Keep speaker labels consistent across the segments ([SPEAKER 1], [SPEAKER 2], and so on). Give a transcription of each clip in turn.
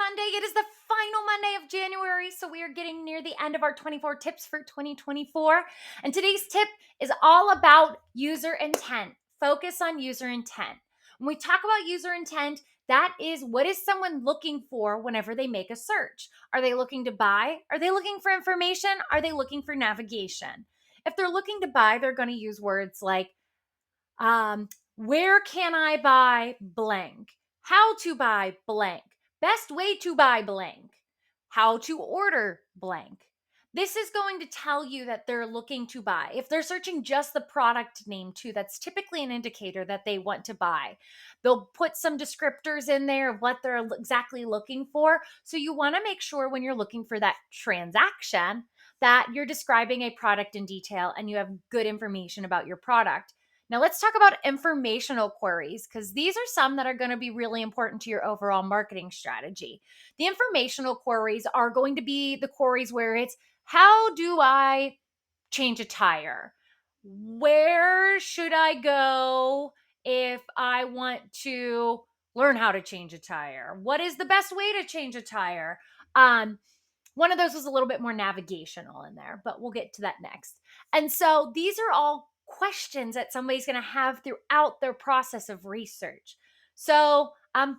[SPEAKER 1] Monday. It is the final Monday of January, so we are getting near the end of our 24 tips for 2024. And today's tip is all about user intent. Focus on user intent. When we talk about user intent, that is what is someone looking for whenever they make a search? Are they looking to buy? Are they looking for information? Are they looking for navigation? If they're looking to buy, they're going to use words like um, where can I buy blank? How to buy blank? Best way to buy blank? How to order blank? This is going to tell you that they're looking to buy. If they're searching just the product name too, that's typically an indicator that they want to buy. They'll put some descriptors in there of what they're exactly looking for. So you want to make sure when you're looking for that transaction that you're describing a product in detail and you have good information about your product. Now, let's talk about informational queries because these are some that are going to be really important to your overall marketing strategy. The informational queries are going to be the queries where it's how do I change a tire? Where should I go if I want to learn how to change a tire? What is the best way to change a tire? One of those was a little bit more navigational in there, but we'll get to that next. And so these are all questions that somebody's going to have throughout their process of research. So,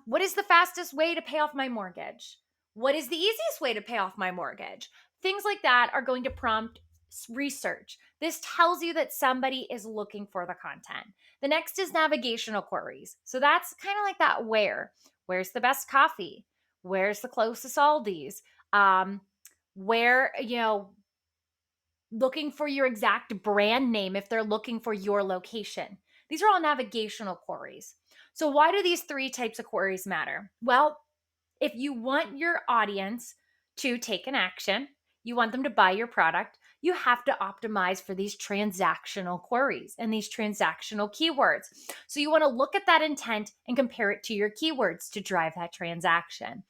[SPEAKER 1] what is the fastest way to pay off my mortgage? What is the easiest way to pay off my mortgage? Things like that are going to prompt research. This tells you that somebody is looking for the content. The next is navigational queries. So that's kind of like that where. Where's the best coffee? Where's the closest Aldi's? Where, looking for your exact brand name if they're looking for your location. These are all navigational queries. So, why do these three types of queries matter? Well, if you want your audience to take an action, you want them to buy your product, you have to optimize for these transactional queries and these transactional keywords. So you want to look at that intent and compare it to your keywords to drive that transaction.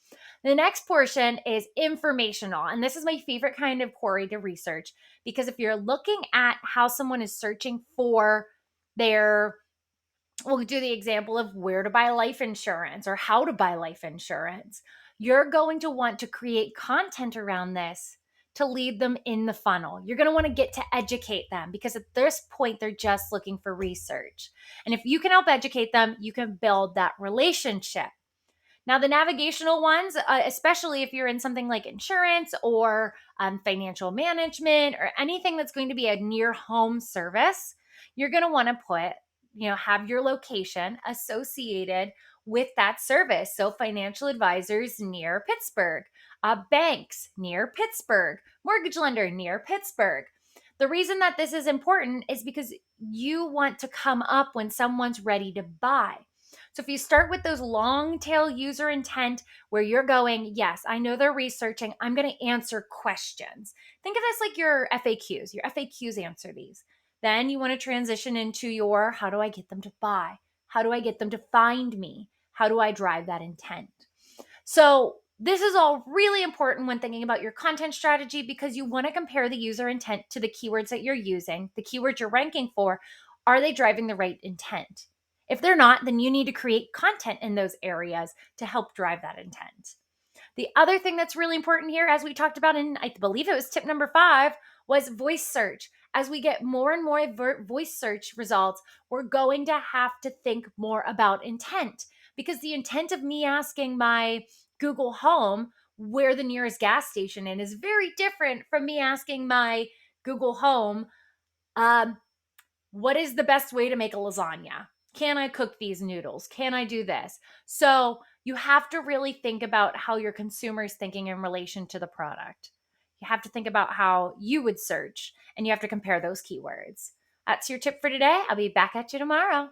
[SPEAKER 1] The next portion is informational. And this is my favorite kind of query to research because if you're looking at how someone is searching for their we'll do the example of where to buy life insurance or how to buy life insurance. You're going to want to create content around this to lead them in the funnel. You're going to want to get to educate them because at this point, they're just looking for research. And if you can help educate them, you can build that relationship. Now, the navigational ones, especially if you're in something like insurance or financial management or anything that's going to be a near home service, you're going to want to have your location associated with that service. So, financial advisors near Pittsburgh, banks near Pittsburgh, mortgage lender near Pittsburgh. The reason that this is important is because you want to come up when someone's ready to buy. So if you start with those long tail user intent where you're going, yes, I know they're researching, I'm going to answer questions. Think of this like your FAQs. Your FAQs answer these. Then you want to transition into your how do I get them to buy? How do I get them to find me? How do I drive that intent? So this is all really important when thinking about your content strategy because you want to compare the user intent to the keywords that you're using, the keywords you're ranking for. Are they driving the right intent? If they're not, then you need to create content in those areas to help drive that intent. The other thing that's really important here, as we talked about in, I believe it was tip number 5, was voice search. As we get more and more voice search results, we're going to have to think more about intent because the intent of me asking my Google Home where the nearest gas station is very different from me asking my Google Home, what is the best way to make a lasagna? Can I cook these noodles? Can I do this? So you have to really think about how your consumer is thinking in relation to the product. You have to think about how you would search and you have to compare those keywords. That's your tip for today. I'll be back at you tomorrow.